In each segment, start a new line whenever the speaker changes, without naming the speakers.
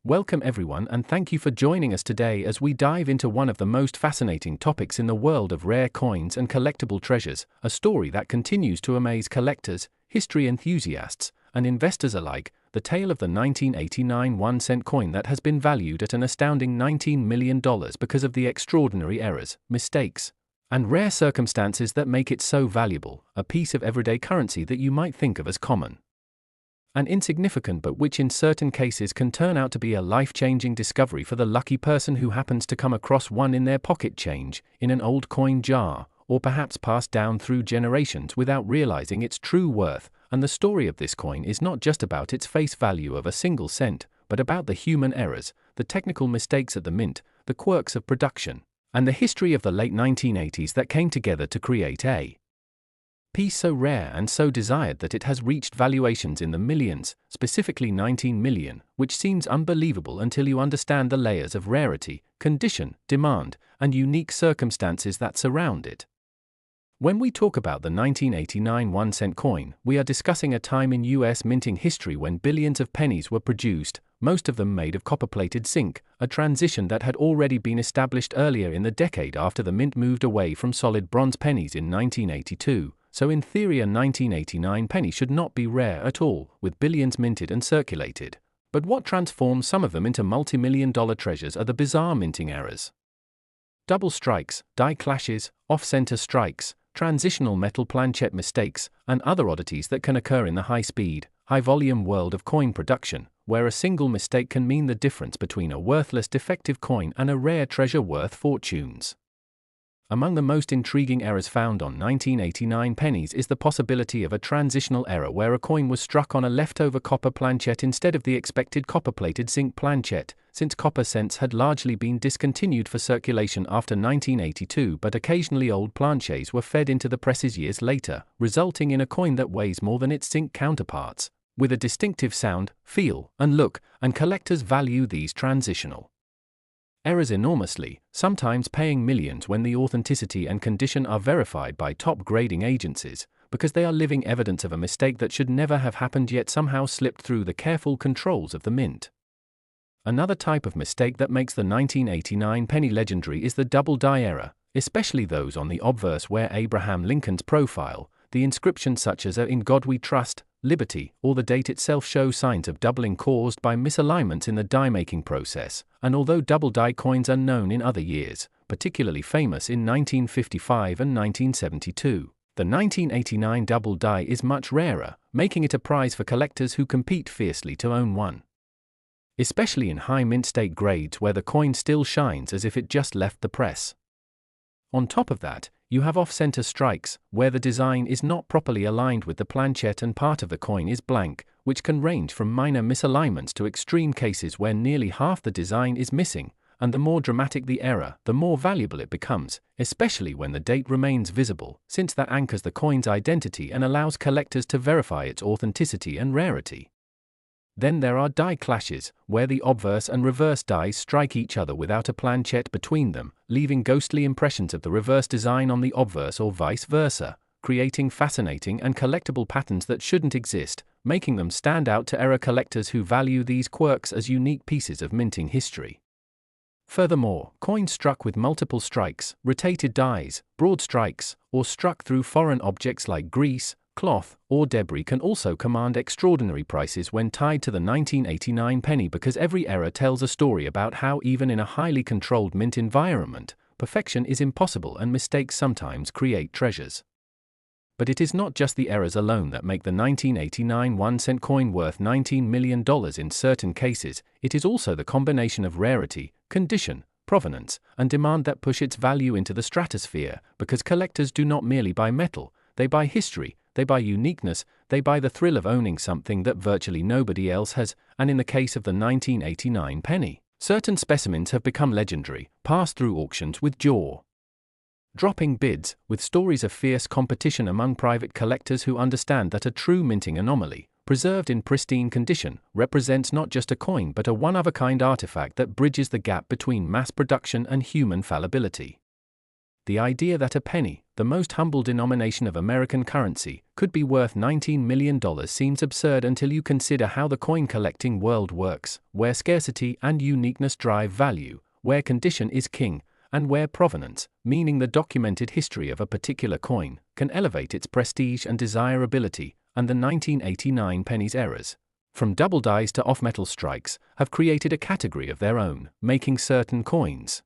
Welcome everyone, and thank you for joining us today as we dive into one of the most fascinating topics in the world of rare coins and collectible treasures, a story that continues to amaze collectors, history enthusiasts, and investors alike, the tale of the 1989 1-cent coin that has been valued at an astounding $19 million because of the extraordinary errors, mistakes, and rare circumstances that make it so valuable, a piece of everyday currency that you might think of as common and insignificant, but which in certain cases can turn out to be a life-changing discovery for the lucky person who happens to come across one in their pocket change, in an old coin jar, or perhaps passed down through generations without realizing its true worth. And the story of this coin is not just about its face value of a single cent, but about the human errors, the technical mistakes at the mint, the quirks of production, and the history of the late 1980s that came together to create a piece so rare and so desired that it has reached valuations in the millions, specifically 19 million, which seems unbelievable until you understand the layers of rarity, condition, demand, and unique circumstances that surround it. When we talk about the 1989 1-cent coin, we are discussing a time in US minting history when billions of pennies were produced, most of them made of copper-plated zinc, a transition that had already been established earlier in the decade after the mint moved away from solid bronze pennies in 1982. So in theory a 1989 penny should not be rare at all, with billions minted and circulated. But what transforms some of them into multi-million-dollar treasures are the bizarre minting errors. Double strikes, die clashes, off-center strikes, transitional metal planchet mistakes, and other oddities that can occur in the high-speed, high-volume world of coin production, where a single mistake can mean the difference between a worthless defective coin and a rare treasure worth fortunes. Among the most intriguing errors found on 1989 pennies is the possibility of a transitional error where a coin was struck on a leftover copper planchet instead of the expected copper-plated zinc planchet, since copper cents had largely been discontinued for circulation after 1982, but occasionally old planchets were fed into the presses years later, resulting in a coin that weighs more than its zinc counterparts, with a distinctive sound, feel, and look, and collectors value these transitional errors enormously, sometimes paying millions when the authenticity and condition are verified by top grading agencies, because they are living evidence of a mistake that should never have happened yet somehow slipped through the careful controls of the mint. Another type of mistake that makes the 1989 penny legendary is the double die error, especially those on the obverse where Abraham Lincoln's profile, the inscriptions such as "In God We Trust," "Liberty," or the date itself show signs of doubling caused by misalignments in the die-making process, and although double die coins are known in other years, particularly famous in 1955 and 1972, the 1989 double die is much rarer, making it a prize for collectors who compete fiercely to own one. Especially in high mint state grades where the coin still shines as if it just left the press. On top of that, you have off-center strikes, where the design is not properly aligned with the planchet and part of the coin is blank, which can range from minor misalignments to extreme cases where nearly half the design is missing, and the more dramatic the error, the more valuable it becomes, especially when the date remains visible, since that anchors the coin's identity and allows collectors to verify its authenticity and rarity. Then there are die clashes, where the obverse and reverse dies strike each other without a planchet between them, leaving ghostly impressions of the reverse design on the obverse or vice versa, creating fascinating and collectible patterns that shouldn't exist, making them stand out to error collectors who value these quirks as unique pieces of minting history. Furthermore, coins struck with multiple strikes, rotated dies, broad strikes, or struck through foreign objects like grease, cloth, or debris can also command extraordinary prices when tied to the 1989 penny, because every error tells a story about how even in a highly controlled mint environment, perfection is impossible and mistakes sometimes create treasures. But it is not just the errors alone that make the 1989 1-cent coin worth $19 million in certain cases, it is also the combination of rarity, condition, provenance, and demand that push its value into the stratosphere, because collectors do not merely buy metal, they buy history, they buy uniqueness, they buy the thrill of owning something that virtually nobody else has, and in the case of the 1989 penny, certain specimens have become legendary, passed through auctions with jaw-dropping bids, with stories of fierce competition among private collectors who understand that a true minting anomaly, preserved in pristine condition, represents not just a coin but a one-of-a-kind artifact that bridges the gap between mass production and human fallibility. The idea that a penny, the most humble denomination of American currency, could be worth $19 million seems absurd until you consider how the coin collecting world works, where scarcity and uniqueness drive value, where condition is king, and where provenance, meaning the documented history of a particular coin, can elevate its prestige and desirability, and the 1989 pennies errors, from double dies to off-metal strikes, have created a category of their own, making certain coins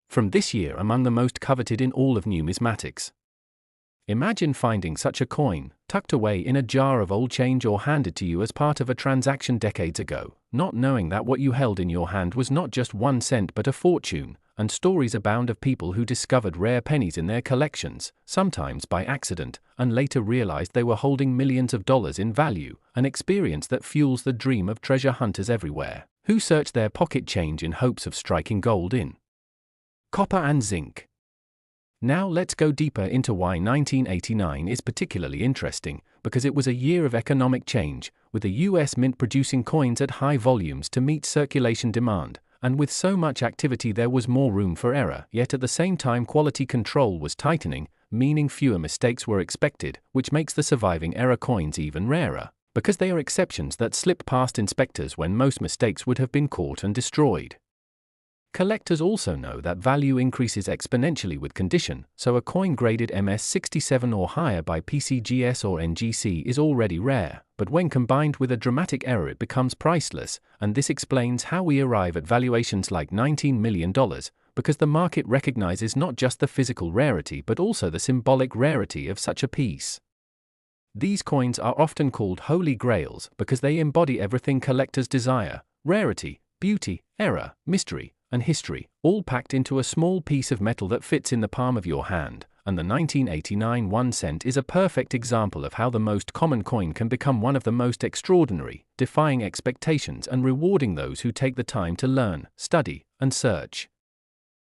from this year among the most coveted in all of numismatics. Imagine finding such a coin, tucked away in a jar of old change or handed to you as part of a transaction decades ago, not knowing that what you held in your hand was not just 1 cent but a fortune, and stories abound of people who discovered rare pennies in their collections, sometimes by accident, and later realized they were holding millions of dollars in value, an experience that fuels the dream of treasure hunters everywhere, who search their pocket change in hopes of striking gold in copper and zinc. Now let's go deeper into why 1989 is particularly interesting, because it was a year of economic change, with the US Mint producing coins at high volumes to meet circulation demand, and with so much activity there was more room for error, yet at the same time quality control was tightening, meaning fewer mistakes were expected, which makes the surviving error coins even rarer, because they are exceptions that slip past inspectors when most mistakes would have been caught and destroyed. Collectors also know that value increases exponentially with condition, so a coin graded MS67 or higher by PCGS or NGC is already rare, but when combined with a dramatic error it becomes priceless, and this explains how we arrive at valuations like $19 million, because the market recognizes not just the physical rarity but also the symbolic rarity of such a piece. These coins are often called holy grails because they embody everything collectors desire: rarity, beauty, error, mystery, and history, all packed into a small piece of metal that fits in the palm of your hand, and the 1989 1 cent is a perfect example of how the most common coin can become one of the most extraordinary, defying expectations and rewarding those who take the time to learn, study, and search.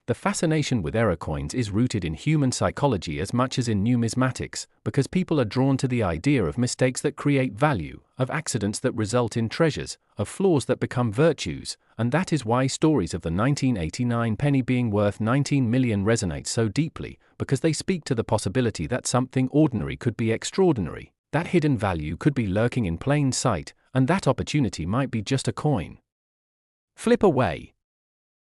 The fascination with error coins is rooted in human psychology as much as in numismatics, because people are drawn to the idea of mistakes that create value, of accidents that result in treasures, of flaws that become virtues, and that is why stories of the 1989 penny being worth 19 million resonate so deeply, because they speak to the possibility that something ordinary could be extraordinary, that hidden value could be lurking in plain sight, and that opportunity might be just a coin. Flip away.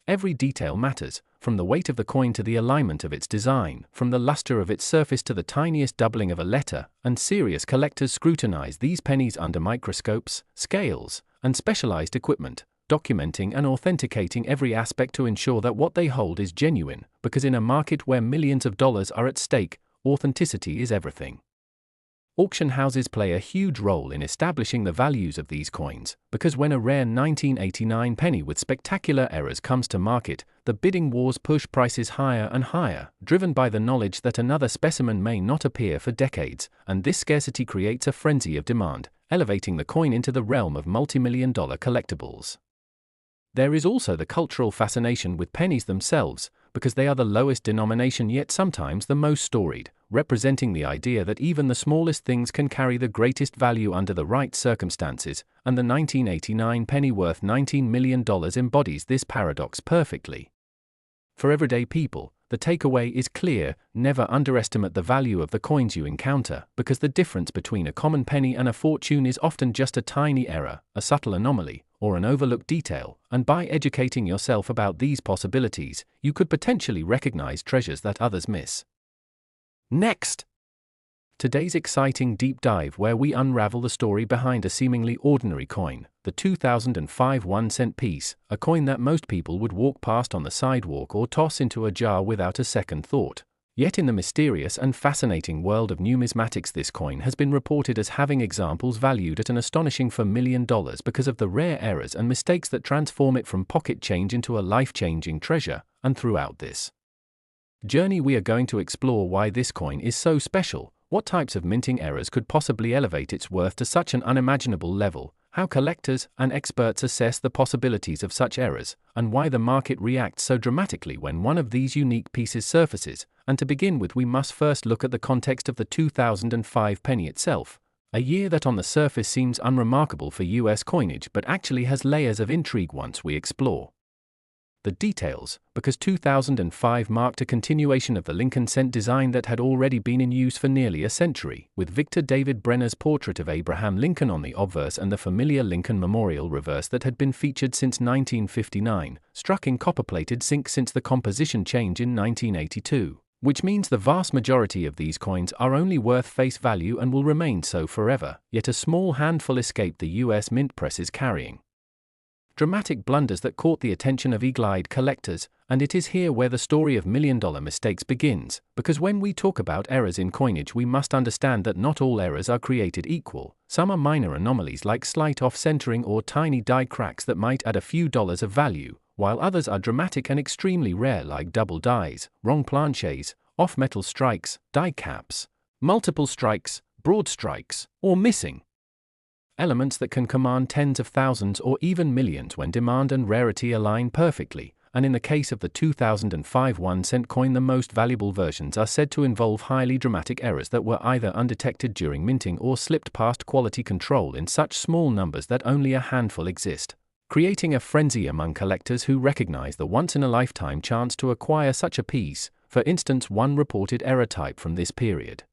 Every detail matters, from the weight of the coin to the alignment of its design, from the luster of its surface to the tiniest doubling of a letter, and serious collectors scrutinize these pennies under microscopes, scales, and specialized equipment, documenting and authenticating every aspect to ensure that what they hold is genuine, because in a market where millions of dollars are at stake, authenticity is everything. Auction houses play a huge role in establishing the values of these coins, because when a rare 1989 penny with spectacular errors comes to market, the bidding wars push prices higher and higher, driven by the knowledge that another specimen may not appear for decades, and this scarcity creates a frenzy of demand, elevating the coin into the realm of multi-million-dollar collectibles. There is also the cultural fascination with pennies themselves, because they are the lowest denomination yet sometimes the most storied, representing the idea that even the smallest things can carry the greatest value under the right circumstances, and the 1989 penny worth $19 million embodies this paradox perfectly. For everyday people, the takeaway is clear: never underestimate the value of the coins you encounter, because the difference between a common penny and a fortune is often just a tiny error, a subtle anomaly, or an overlooked detail, and by educating yourself about these possibilities, you could potentially recognize treasures that others miss. Next! Today's exciting deep dive where we unravel the story behind a seemingly ordinary coin, the 2005 1-cent piece, a coin that most people would walk past on the sidewalk or toss into a jar without a second thought. Yet in the mysterious and fascinating world of numismatics, this coin has been reported as having examples valued at an astonishing $4 million because of the rare errors and mistakes that transform it from pocket change into a life-changing treasure, and throughout this journey we are going to explore why this coin is so special, what types of minting errors could possibly elevate its worth to such an unimaginable level, how collectors and experts assess the possibilities of such errors, and why the market reacts so dramatically when one of these unique pieces surfaces. And to begin with, we must first look at the context of the 2005 penny itself, a year that on the surface seems unremarkable for US coinage but actually has layers of intrigue once we explore The details, because 2005 marked a continuation of the Lincoln cent design that had already been in use for nearly a century, with Victor David Brenner's portrait of Abraham Lincoln on the obverse and the familiar Lincoln Memorial reverse that had been featured since 1959, struck in copper-plated zinc since the composition change in 1982, which means the vast majority of these coins are only worth face value and will remain so forever, yet a small handful escaped the US mint presses carrying dramatic blunders that caught the attention of eagle-eyed collectors, and it is here where the story of million-dollar mistakes begins, because when we talk about errors in coinage we must understand that not all errors are created equal. Some are minor anomalies like slight off-centering or tiny die cracks that might add a few dollars of value, while others are dramatic and extremely rare like double dies, wrong planchets, off-metal strikes, die caps, multiple strikes, broad strikes, or missing elements that can command tens of thousands or even millions when demand and rarity align perfectly, and in the case of the 2005 1-cent coin the most valuable versions are said to involve highly dramatic errors that were either undetected during minting or slipped past quality control in such small numbers that only a handful exist, creating a frenzy among collectors who recognize the once-in-a-lifetime chance to acquire such a piece. For instance, one reported error type from this period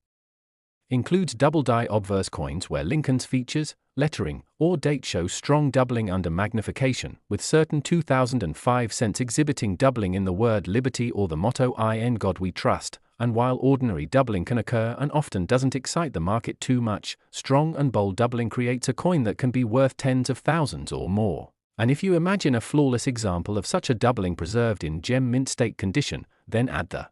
includes double die obverse coins where Lincoln's features, lettering, or date show strong doubling under magnification, with certain 2005 cents exhibiting doubling in the word liberty or the motto "In God We Trust," and while ordinary doubling can occur and often doesn't excite the market too much, strong and bold doubling creates a coin that can be worth tens of thousands or more. And if you imagine a flawless example of such a doubling preserved in gem mint state condition, then add the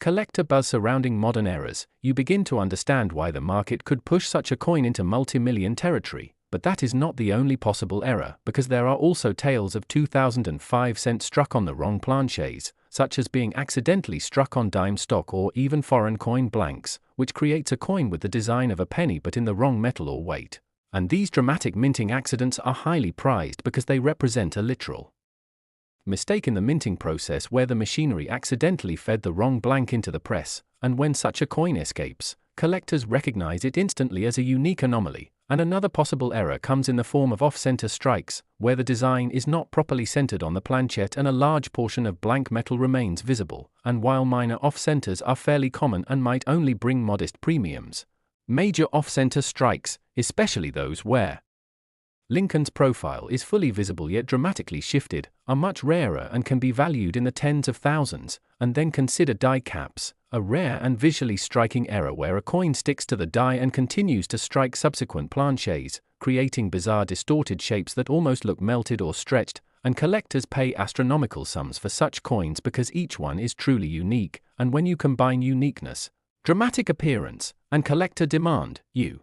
collector buzz surrounding modern errors, you begin to understand why the market could push such a coin into multi-million territory. But that is not the only possible error, because there are also tales of 2005 cents struck on the wrong planchets, such as being accidentally struck on dime stock or even foreign coin blanks, which creates a coin with the design of a penny but in the wrong metal or weight. And these dramatic minting accidents are highly prized because they represent a literal mistake in the minting process where the machinery accidentally fed the wrong blank into the press, and when such a coin escapes, collectors recognize it instantly as a unique anomaly. And another possible error comes in the form of off-center strikes, where the design is not properly centered on the planchet and a large portion of blank metal remains visible, and while minor off-centers are fairly common and might only bring modest premiums, major off-center strikes, especially those where Lincoln's profile is fully visible yet dramatically shifted, are much rarer and can be valued in the tens of thousands. And then consider die caps, a rare and visually striking error where a coin sticks to the die and continues to strike subsequent planchets, creating bizarre distorted shapes that almost look melted or stretched, and collectors pay astronomical sums for such coins because each one is truly unique, and when you combine uniqueness, dramatic appearance, and collector demand, you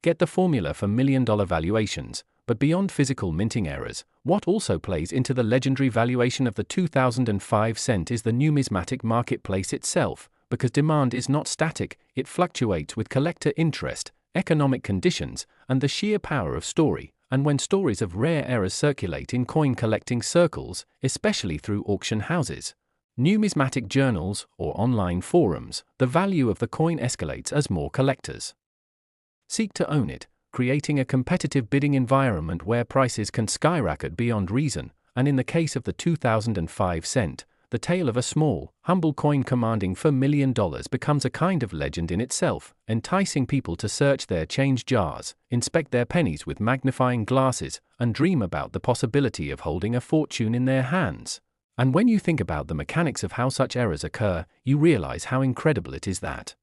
get the formula for million-dollar valuations. But beyond physical minting errors, what also plays into the legendary valuation of the 2005 cent is the numismatic marketplace itself, because demand is not static, it fluctuates with collector interest, economic conditions, and the sheer power of story. And when stories of rare errors circulate in coin collecting circles, especially through auction houses, numismatic journals, or online forums, the value of the coin escalates as more collectors seek to own it, creating a competitive bidding environment where prices can skyrocket beyond reason. And in the case of the 2005 cent, the tale of a small, humble coin commanding $4 million becomes a kind of legend in itself, enticing people to search their change jars, inspect their pennies with magnifying glasses, and dream about the possibility of holding a fortune in their hands. And when you think about the mechanics of how such errors occur, you realize how incredible it is that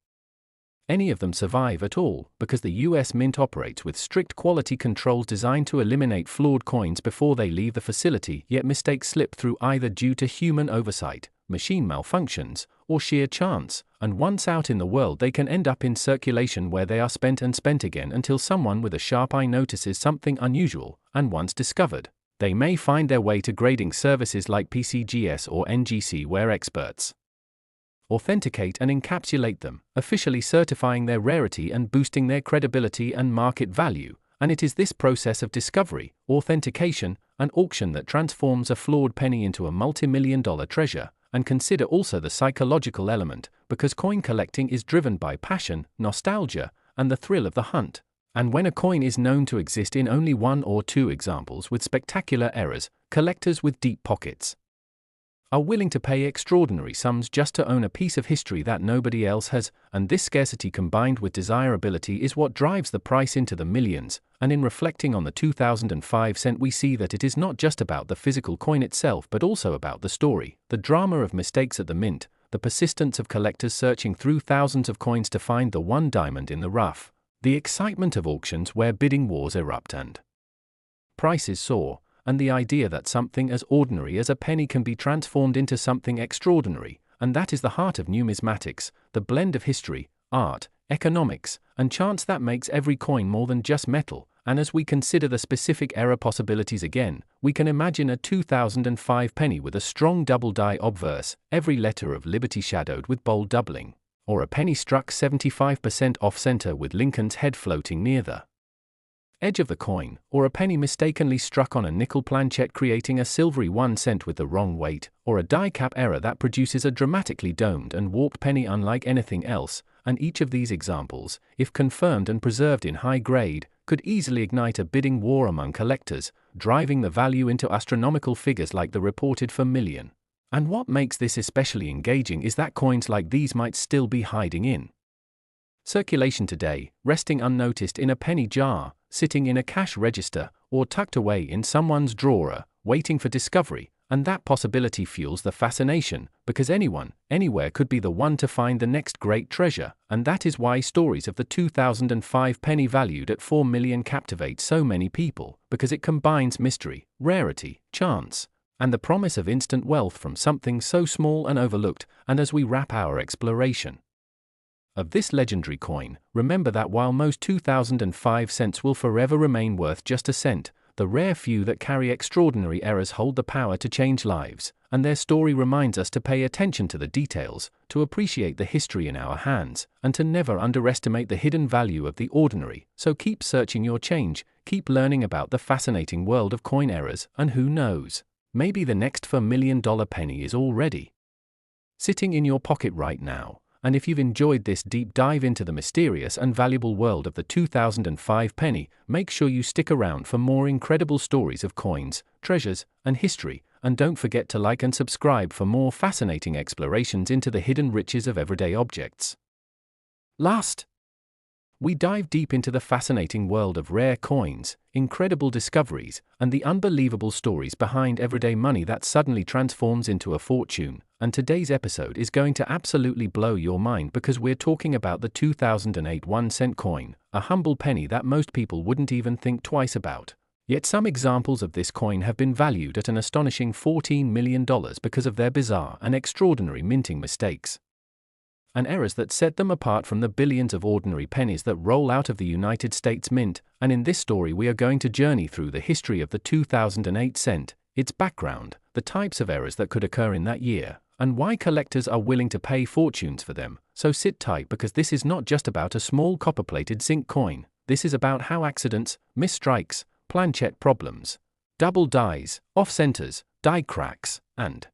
any of them survive at all, because the US Mint operates with strict quality controls designed to eliminate flawed coins before they leave the facility, yet mistakes slip through either due to human oversight, machine malfunctions, or sheer chance, and once out in the world they can end up in circulation where they are spent and spent again until someone with a sharp eye notices something unusual, and once discovered, they may find their way to grading services like PCGS or NGC where experts authenticate and encapsulate them, officially certifying their rarity and boosting their credibility and market value. And it is this process of discovery, authentication, and auction that transforms a flawed penny into a multi-million-dollar treasure. And consider also the psychological element, because coin collecting is driven by passion, nostalgia, and the thrill of the hunt. And when a coin is known to exist in only one or two examples with spectacular errors, collectors with deep pockets are willing to pay extraordinary sums just to own a piece of history that nobody else has, and this scarcity combined with desirability is what drives the price into the millions. And in reflecting on the 2005 cent, we see that it is not just about the physical coin itself but also about the story, the drama of mistakes at the mint, the persistence of collectors searching through thousands of coins to find the one diamond in the rough, the excitement of auctions where bidding wars erupt and prices soar, and the idea that something as ordinary as a penny can be transformed into something extraordinary. And that is the heart of numismatics, the blend of history, art, economics, and chance that makes every coin more than just metal. And as we consider the specific error possibilities again, we can imagine a 2005 penny with a strong double die obverse, every letter of Liberty shadowed with bold doubling, or a penny struck 75% off-center with Lincoln's head floating near the edge of the coin, or a penny mistakenly struck on a nickel planchet creating a silvery 1 cent with the wrong weight, or a die cap error that produces a dramatically domed and warped penny unlike anything else. And each of these examples, if confirmed and preserved in high grade, could easily ignite a bidding war among collectors, driving the value into astronomical figures like the reported $4 million. And what makes this especially engaging is that coins like these might still be hiding in circulation today, resting unnoticed in a penny jar, sitting in a cash register, or tucked away in someone's drawer, waiting for discovery. And that possibility fuels the fascination, because anyone, anywhere could be the one to find the next great treasure. And that is why stories of the 2005 penny valued at $4 million captivate so many people, because it combines mystery, rarity, chance, and the promise of instant wealth from something so small and overlooked. And as we wrap our exploration of this legendary coin, remember that while most 2005 cents will forever remain worth just a cent, the rare few that carry extraordinary errors hold the power to change lives, and their story reminds us to pay attention to the details, to appreciate the history in our hands, and to never underestimate the hidden value of the ordinary. So keep searching your change, keep learning about the fascinating world of coin errors, and who knows, maybe the next $4 million penny is already sitting in your pocket right now. And if you've enjoyed this deep dive into the mysterious and valuable world of the 2005 penny, make sure you stick around for more incredible stories of coins, treasures, and history. And don't forget to like and subscribe for more fascinating explorations into the hidden riches of everyday objects. Last, we dive deep into the fascinating world of rare coins, incredible discoveries, and the unbelievable stories behind everyday money that suddenly transforms into a fortune. And today's episode is going to absolutely blow your mind because we're talking about the 2008 1-cent coin, a humble penny that most people wouldn't even think twice about. Yet some examples of this coin have been valued at an astonishing $14 million because of their bizarre and extraordinary minting mistakes and errors that set them apart from the billions of ordinary pennies that roll out of the United States Mint. And in this story we are going to journey through the history of the 2008 cent, its background, the types of errors that could occur in that year, and why collectors are willing to pay fortunes for them. So sit tight, because this is not just about a small copper-plated zinc coin. This is about how accidents, misstrikes, planchet problems, double dies, off-centers, die cracks, and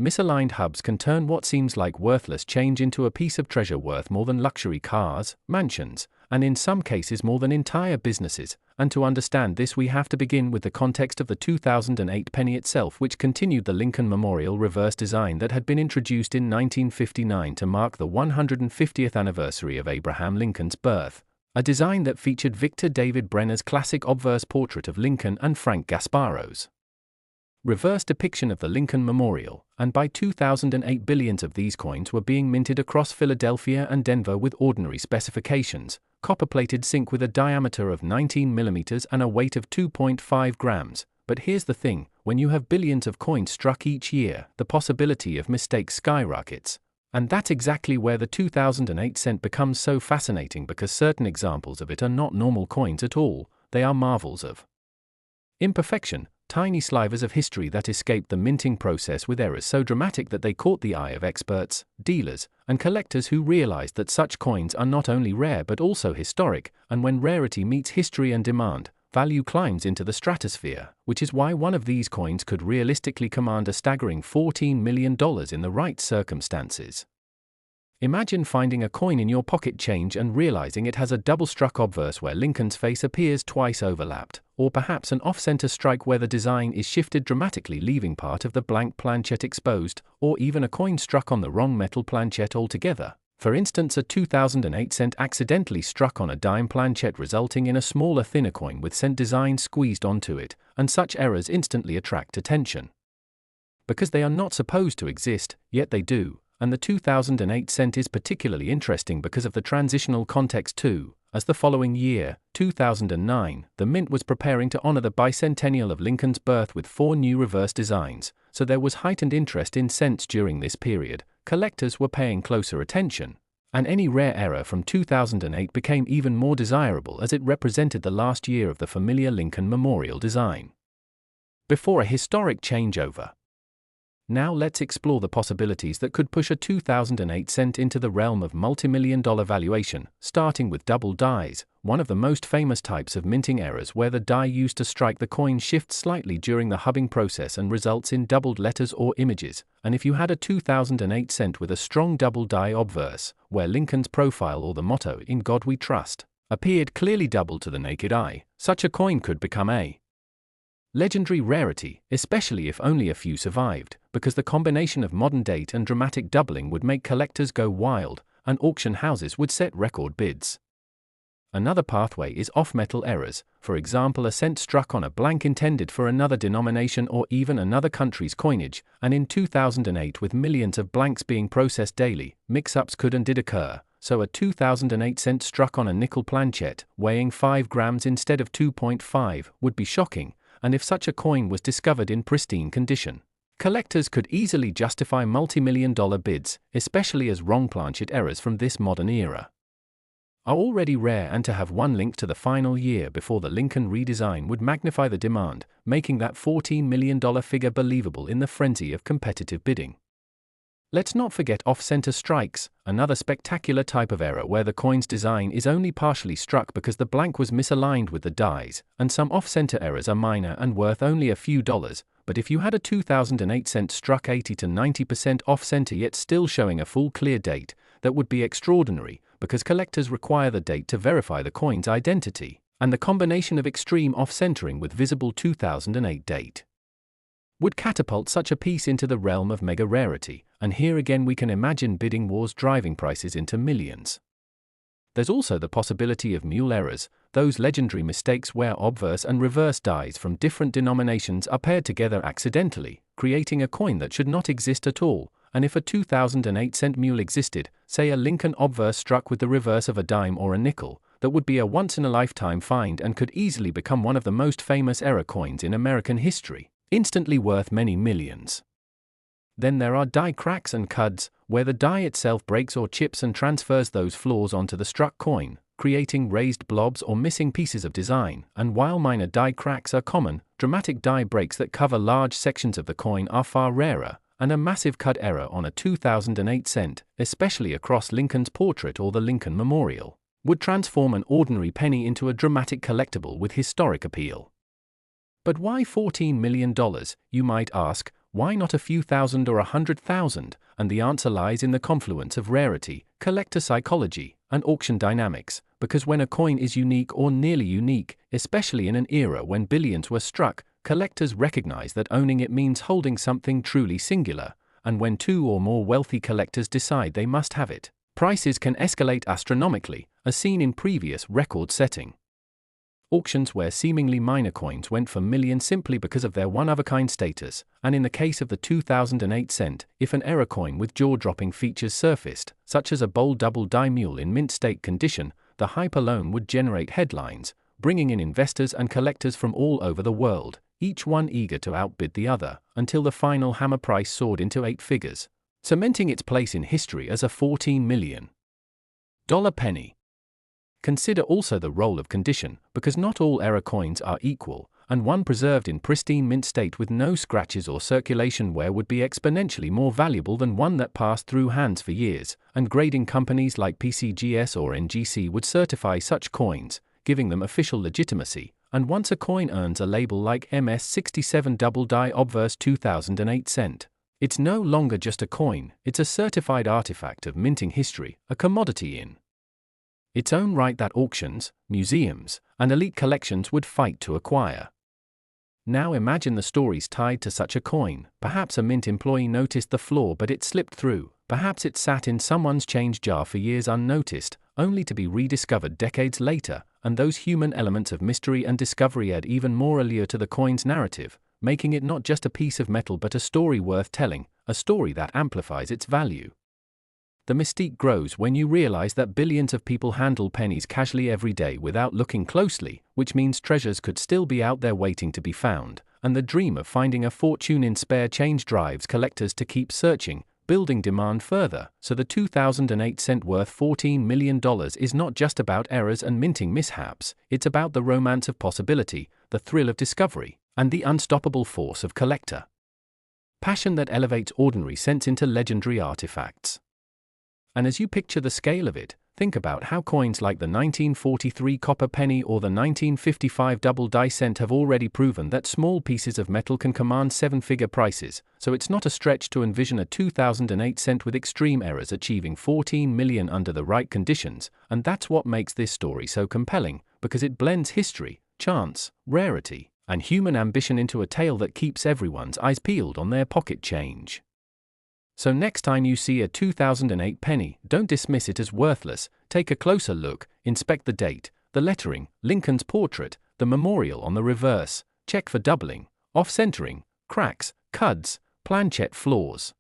misaligned hubs can turn what seems like worthless change into a piece of treasure worth more than luxury cars, mansions, and in some cases more than entire businesses. And to understand this, we have to begin with the context of the 2008 penny itself, which continued the Lincoln Memorial reverse design that had been introduced in 1959 to mark the 150th anniversary of Abraham Lincoln's birth, a design that featured Victor David Brenner's classic obverse portrait of Lincoln and Frank Gasparo's reverse depiction of the Lincoln Memorial. And by 2008 billions of these coins were being minted across Philadelphia and Denver with ordinary specifications, copper-plated zinc with a diameter of 19 millimeters and a weight of 2.5 grams. But here's the thing, when you have billions of coins struck each year, the possibility of mistakes skyrockets. And that's exactly where the 2008 cent becomes so fascinating, because certain examples of it are not normal coins at all, they are marvels of imperfection, tiny slivers of history that escaped the minting process with errors so dramatic that they caught the eye of experts, dealers, and collectors who realized that such coins are not only rare but also historic. And when rarity meets history and demand, value climbs into the stratosphere, which is why one of these coins could realistically command a staggering $14 million in the right circumstances. Imagine finding a coin in your pocket change and realizing it has a double-struck obverse where Lincoln's face appears twice overlapped, or perhaps an off-center strike where the design is shifted dramatically, leaving part of the blank planchet exposed, or even a coin struck on the wrong metal planchet altogether. For instance, a 2008 cent accidentally struck on a dime planchet, resulting in a smaller, thinner coin with cent design squeezed onto it, and such errors instantly attract attention. Because they are not supposed to exist, yet they do. And the 2008 cent is particularly interesting because of the transitional context too, as the following year, 2009, the mint was preparing to honor the bicentennial of Lincoln's birth with 4 new reverse designs, so there was heightened interest in cents during this period. Collectors were paying closer attention, and any rare error from 2008 became even more desirable as it represented the last year of the familiar Lincoln Memorial design. Before a historic changeover. Now let's explore the possibilities that could push a 2008 cent into the realm of multimillion-dollar valuation, starting with double dies, one of the most famous types of minting errors where the die used to strike the coin shifts slightly during the hubbing process and results in doubled letters or images. And if you had a 2008 cent with a strong double die obverse, where Lincoln's profile or the motto "In God We Trust" appeared clearly double to the naked eye, such a coin could become a legendary rarity, especially if only a few survived, because the combination of modern date and dramatic doubling would make collectors go wild, and auction houses would set record bids. Another pathway is off-metal errors, for example a cent struck on a blank intended for another denomination or even another country's coinage, and in 2008 with millions of blanks being processed daily, mix-ups could and did occur. So a 2008 cent struck on a nickel planchet, weighing 5 grams instead of 2.5, would be shocking. And if such a coin was discovered in pristine condition, collectors could easily justify multi-million-dollar bids, especially as wrong planchet errors from this modern era are already rare, and to have one linked to the final year before the Lincoln redesign would magnify the demand, making that $14 million figure believable in the frenzy of competitive bidding. Let's not forget off-center strikes, another spectacular type of error where the coin's design is only partially struck because the blank was misaligned with the dies, and some off-center errors are minor and worth only a few dollars, but if you had a 2008 cent struck 80 to 90% off-center yet still showing a full clear date, that would be extraordinary, because collectors require the date to verify the coin's identity, and the combination of extreme off-centering with visible 2008 date would catapult such a piece into the realm of mega rarity, and here again we can imagine bidding wars driving prices into millions. There's also the possibility of mule errors, those legendary mistakes where obverse and reverse dies from different denominations are paired together accidentally, creating a coin that should not exist at all. And if a 2008 cent mule existed, say a Lincoln obverse struck with the reverse of a dime or a nickel, that would be a once-in-a-lifetime find and could easily become one of the most famous error coins in American history, instantly worth many millions. Then there are die cracks and cuds, where the die itself breaks or chips and transfers those flaws onto the struck coin, creating raised blobs or missing pieces of design. And while minor die cracks are common, dramatic die breaks that cover large sections of the coin are far rarer, and a massive cud error on a 2008 cent, especially across Lincoln's portrait or the Lincoln Memorial, would transform an ordinary penny into a dramatic collectible with historic appeal. But why $14 million, you might ask? Why not a few thousand or 100,000? And the answer lies in the confluence of rarity, collector psychology, and auction dynamics, because when a coin is unique or nearly unique, especially in an era when billions were struck, collectors recognize that owning it means holding something truly singular, and when 2 or more wealthy collectors decide they must have it, prices can escalate astronomically, as seen in previous record-setting auctions where seemingly minor coins went for millions simply because of their one-of-a-kind status. And in the case of the 2008 cent, if an error coin with jaw-dropping features surfaced, such as a bold double die mule in mint state condition, the hype alone would generate headlines, bringing in investors and collectors from all over the world, each one eager to outbid the other, until the final hammer price soared into 8 figures, cementing its place in history as a $14 million penny. Consider also the role of condition, because not all error coins are equal, and one preserved in pristine mint state with no scratches or circulation wear would be exponentially more valuable than one that passed through hands for years, and grading companies like PCGS or NGC would certify such coins, giving them official legitimacy. And once a coin earns a label like MS67 Double Die Obverse 2008 cent, It's no longer just a coin, it's a certified artifact of minting history, a commodity in its own right that auctions, museums, and elite collections would fight to acquire. Now imagine the stories tied to such a coin. Perhaps a mint employee noticed the flaw but it slipped through. Perhaps it sat in someone's change jar for years unnoticed, only to be rediscovered decades later, and those human elements of mystery and discovery add even more allure to the coin's narrative, making it not just a piece of metal but a story worth telling, a story that amplifies its value. The mystique grows when you realize that billions of people handle pennies casually every day without looking closely, which means treasures could still be out there waiting to be found, and the dream of finding a fortune in spare change drives collectors to keep searching, building demand further. So the 2008 cent worth $14 million is not just about errors and minting mishaps, it's about the romance of possibility, the thrill of discovery, and the unstoppable force of collector passion that elevates ordinary cents into legendary artifacts. And as you picture the scale of it, think about how coins like the 1943 copper penny or the 1955 double-die cent have already proven that small pieces of metal can command seven-figure prices, so it's not a stretch to envision a 2008 cent with extreme errors achieving $14 million under the right conditions, and that's what makes this story so compelling, because it blends history, chance, rarity, and human ambition into a tale that keeps everyone's eyes peeled on their pocket change. So next time you see a 2008 penny, don't dismiss it as worthless. Take a closer look, inspect the date, the lettering, Lincoln's portrait, the memorial on the reverse, check for doubling, off-centering, cracks, cuds, planchet flaws.